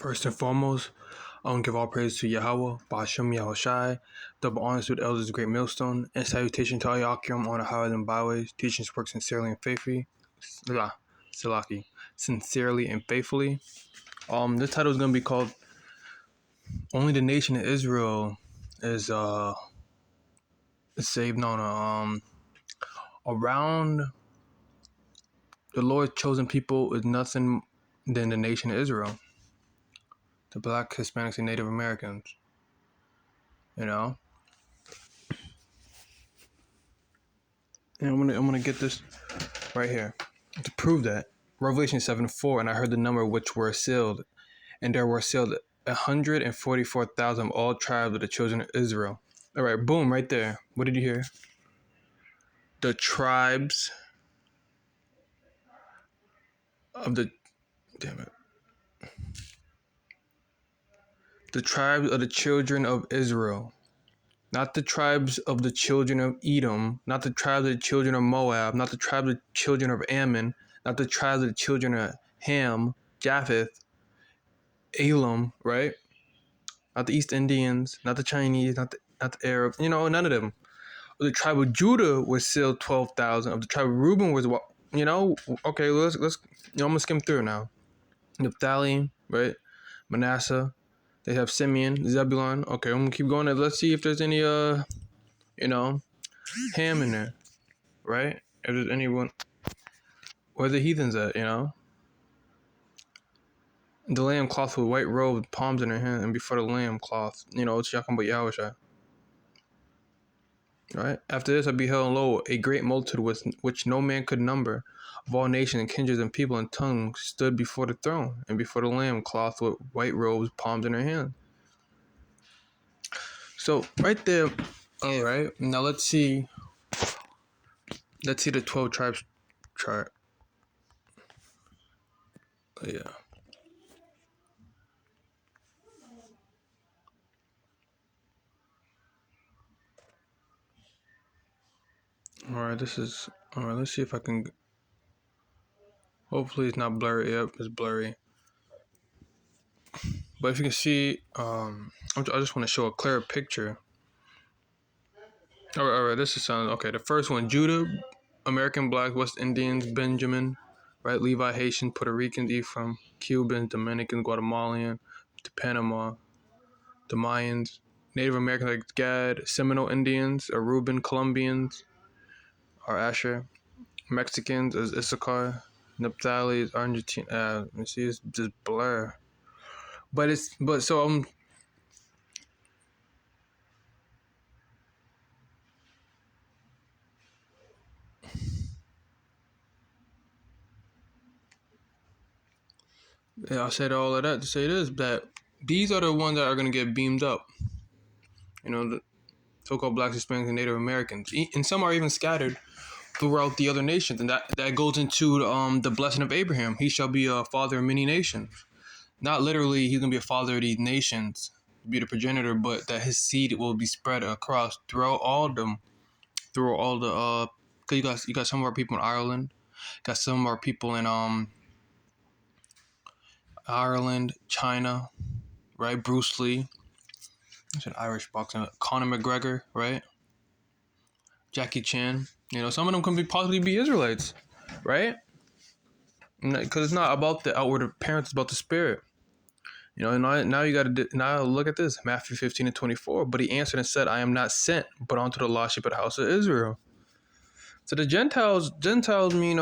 First and foremost, I want to give all praise to Yahweh, Ba'ashem Yahushai, double honors to the elders of the Great Millstone, and salutation to all Yakim on the highways and byways, teaching his work sincerely and faithfully. Salaki, sincerely and faithfully. This title is going to be called "Only the Nation of Israel is saved." No, around the Lord's chosen people is nothing than the nation of Israel, the Black, Hispanics, and Native Americans. You know. And I'm gonna get this right here to prove that. Revelation 7:4, and I heard the number which were sealed, and there were sealed 144,000 of all tribes of the children of Israel. All right, boom, right there. What did you hear? The tribes of the the tribes of the children of Israel. Not the tribes of the children of Edom, not the tribes of the children of Moab, not the tribes of the children of Ammon, not the tribes of the children of Ham, Japheth, Elam, right? Not the East Indians, not the Chinese, not the Arabs, none of them. Of the tribe of Judah was still 12,000. Of the tribe of Reuben was, okay, let's I'm gonna skim through now. Naphtali, right? Manasseh. They have Simeon, Zebulun. Okay, I'm gonna keep going. Let's see if there's any Ham in there, right? If there's anyone, where the heathens at, The lamb cloth with white robe, palms in her hand, and before the lamb cloth, it's Yakum but Yahushua. Right? After this I beheld, and lo, a great multitude which no man could number, of all nations and kindreds and people and tongues, stood before the throne, and before the lamb cloth with white robes, palms in her hand. So right there, all right. Now let's see the 12 tribes chart. Yeah. All right. Let's see if I can. Hopefully it's not blurry. Yep, it's blurry. But if you can see, I just want to show a clearer picture. All right. This is sound okay. The first one: Judah, American Blacks, West Indians, Benjamin, right? Levi, Haitian, Puerto Ricans, Ephraim, Cubans, Dominicans, Guatemalan, to Panama, the Mayans, Native Americans like Gad, Seminole Indians, Aruban, Colombians, are Asher, Mexicans as Issachar, Naphtali is Argentina. You see, it's just blur. But I said all of that to say this, that these are the ones that are going to get beamed up. The so-called Blacks, Hispanics, and Native Americans. And some are even scattered throughout the other nations. And that goes into the blessing of Abraham. He shall be a father of many nations. Not literally he's going to be a father of these nations, be the progenitor, but that his seed will be spread across throughout all the because you got some of our people in Ireland, got some of our people in Ireland, China, right? Bruce Lee, it's an Irish boxer. Conor McGregor, right? Jackie Chan. Some of them can possibly be Israelites, right? Because it's not about the outward appearance, it's about the spirit. Now you got to now look at this, Matthew 15:24. But he answered and said, I am not sent, but unto the lost sheep of the house of Israel. So the Gentiles mean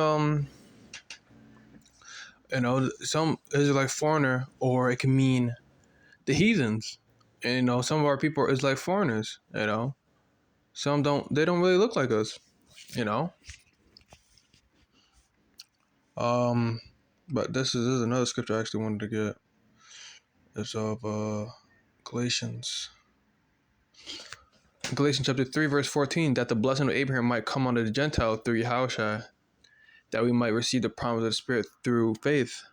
some Israelite foreigner, or it can mean the heathens. And some of our people are Israelite foreigners. Some don't really look like us. But this is another scripture I actually wanted to get. It's of Galatians chapter 3, verse 14, that the blessing of Abraham might come unto the Gentiles through Yahushua, that we might receive the promise of the Spirit through faith.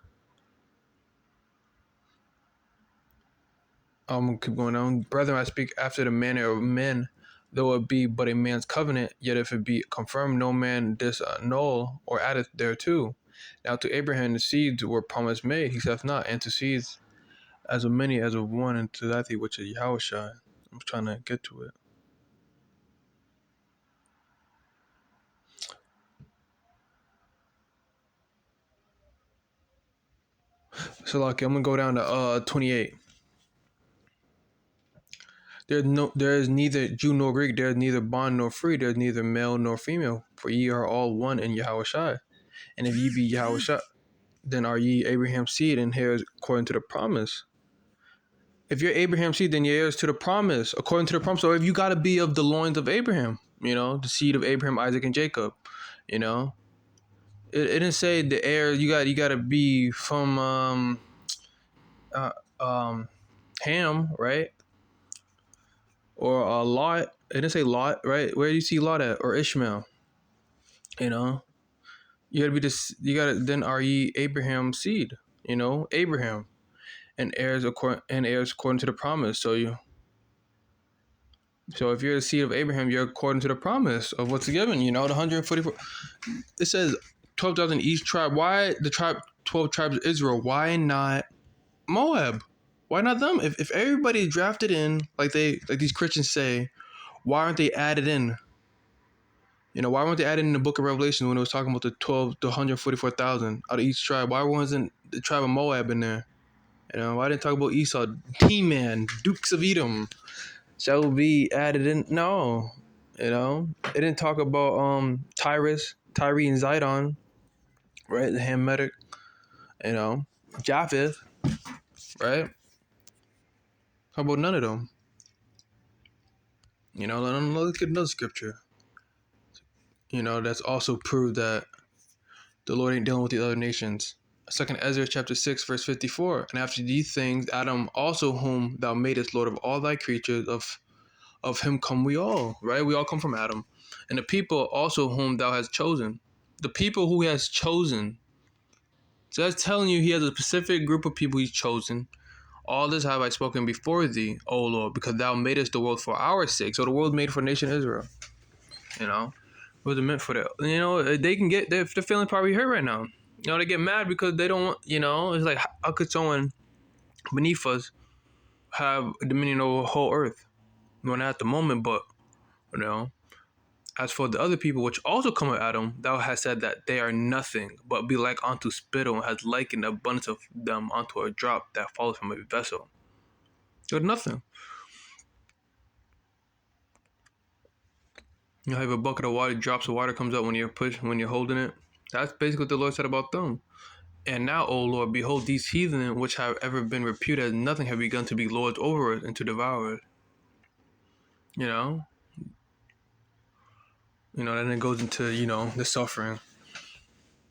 Keep going on. Brethren, I speak after the manner of men, though it be but a man's covenant, yet if it be confirmed, no man disannul or addeth thereto. Now to Abraham the seeds were promised made, he saith not, and to seeds as of many as of one into that thing which is Yahushua. I'm trying to get to it. So like I'm gonna go down to 28. There is neither Jew nor Greek, there is neither bond nor free, there is neither male nor female, for ye are all one in Yahushua. And if ye be Yahushua, then are ye Abraham's seed and heirs according to the promise. If you're Abraham's seed, then you're heirs to the promise, according to the promise. Or if you gotta be of the loins of Abraham, the seed of Abraham, Isaac, and Jacob, you know. It didn't say the heir. You gotta be from uh, um, Ham, right? Or Lot. It didn't say Lot, right? Where do you see Lot at? Or Ishmael? You know, you gotta be this. You gotta then are ye Abraham's seed? Abraham and heirs according to the promise. So if you're the seed of Abraham, you're according to the promise of what's given. The 144. It says 12,000 each tribe. Why the 12 tribes of Israel? Why not Moab? Why not them? If everybody drafted in like these Christians say, why aren't they added in? Why weren't they added in the book of Revelation when it was talking about the 144,000 out of each tribe? Why wasn't the tribe of Moab in there? Why didn't talk about Esau, T-Man, Dukes of Edom shall be added in? No, it didn't talk about Tyrus, Tyre, and Zidon, right? The Hamitic, Japheth, right? How about none of them? Look at another scripture. That's also proved that the Lord ain't dealing with the other nations. 2 Ezra chapter 6, verse 54. And after these things, Adam also whom thou madest Lord of all thy creatures, of him come we all, right? We all come from Adam. And the people also whom thou hast chosen. The people who he has chosen. So that's telling you he has a specific group of people he's chosen. All this have I spoken before thee, O Lord, because thou madest the world for our sake. So the world made for nation Israel. It wasn't meant for that. They can get, they're feeling probably hurt right now. They get mad because they don't want, it's like, how could someone beneath us have dominion over the whole earth? Well, not at the moment, but, as for the other people which also come of Adam, thou hast said that they are nothing, but be like unto spittle, and hast likened the abundance of them unto a drop that falleth from a vessel. They're nothing. You have a bucket of water, drops of water comes out when you're holding it. That's basically what the Lord said about them. And now, O Lord, behold, these heathen which have ever been reputed as nothing have begun to be lords over us and to devour it. Then it goes into, the suffering,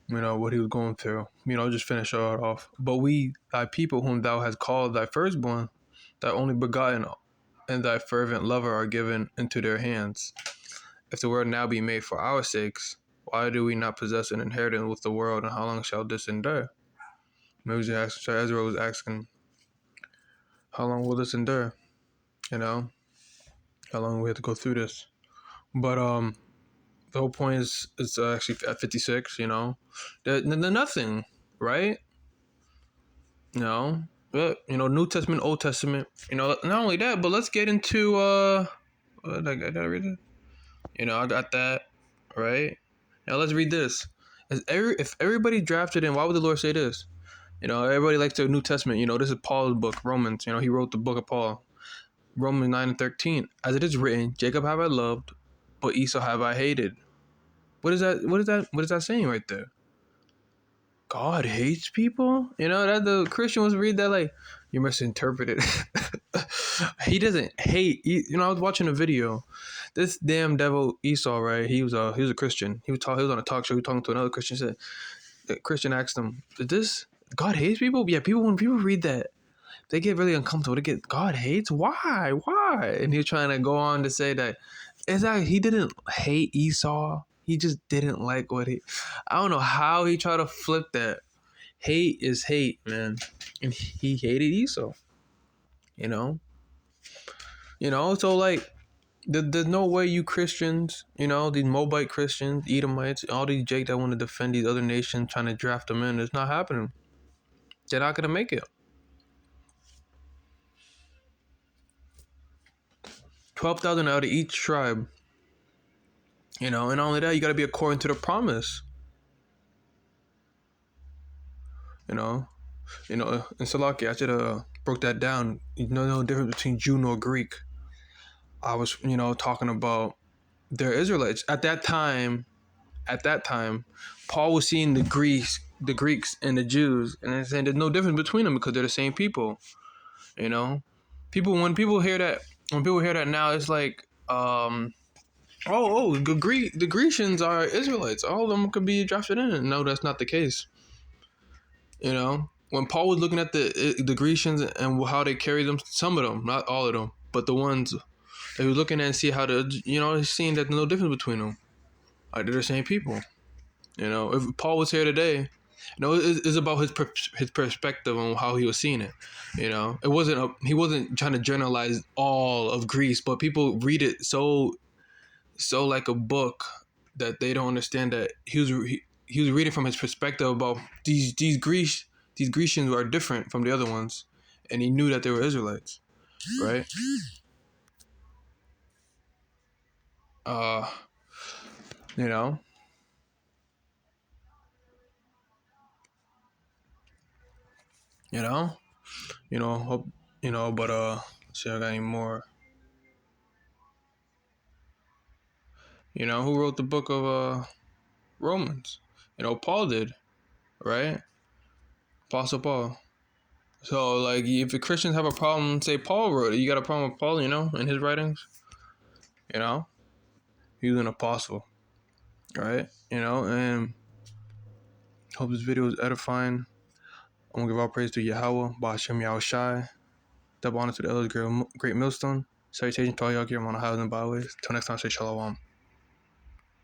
what he was going through. Just finish it off. But we, thy people whom thou hast called thy firstborn, thy only begotten, and thy fervent lover are given into their hands. If the world now be made for our sakes, why do we not possess an inheritance with the world, and how long shall this endure? Ezra was asking, how long will this endure? How long we have to go through this? But the whole point is it's actually at 56. They're nothing, right? But New Testament, Old Testament. Not only that, but let's get into did I read it? I got that right. Now let's read this. If everybody drafted in, why would the Lord say this? Everybody likes the New Testament. This is Paul's book, Romans. He wrote the book of Paul. Romans 9 and 13. As it is written, Jacob have I loved, but Esau have I hated. What is that? What is that saying right there? God hates people? That the Christian was read that like, you misinterpreted. He doesn't hate. I was watching a video. This damn devil Esau, right? He was a Christian. He was on a talk show. He was talking to another Christian. Said the Christian asked him, "Did this God hates people?" Yeah, when people read that, they get really uncomfortable. They get, God hates? Why? And he's trying to go on to say that he didn't hate Esau. He just didn't like I don't know how he tried to flip that. Hate is hate, man. And he hated Esau. So like, there's no way you Christians, these Moabite Christians, Edomites, all these Jake that want to defend these other nations trying to draft them in, it's not happening. They're not going to make it. 12,000 out of each tribe. And not only that, you got to be according to the promise. You know, in Salaki, I should have broke that down. No difference between Jew nor Greek. I was, talking about they're Israelites at that time. At that time, Paul was seeing the Greeks, and the Jews, and saying there's no difference between them because they're the same people. When people hear that now, it's like, the Grecians are Israelites. All of them could be drafted in. No, that's not the case. When Paul was looking at the Grecians and how they carried them, some of them, not all of them, but the ones that he was looking at and see how he's seeing that there's no difference between them. Like, they're the same people. If Paul was here today, it's about his perspective on how he was seeing it. It wasn't he wasn't trying to generalize all of Greece, but people read it so like a book that they don't understand that he was reading from his perspective about these Grecians are different from the other ones, and he knew that they were Israelites, right? You know, you know, hope, but see, I got any more. Who wrote the book of Romans? Paul did, right? Apostle Paul. So, like, if the Christians have a problem, say Paul wrote it. You got a problem with Paul, in his writings? He was an apostle, right? And hope this video is edifying. I'm going to give all praise to Yahweh, Ba'ashem Yahushai. Double honor to the elders, great millstone. Salutations to all y'all here on the highways and byways. Till next time, say shalom.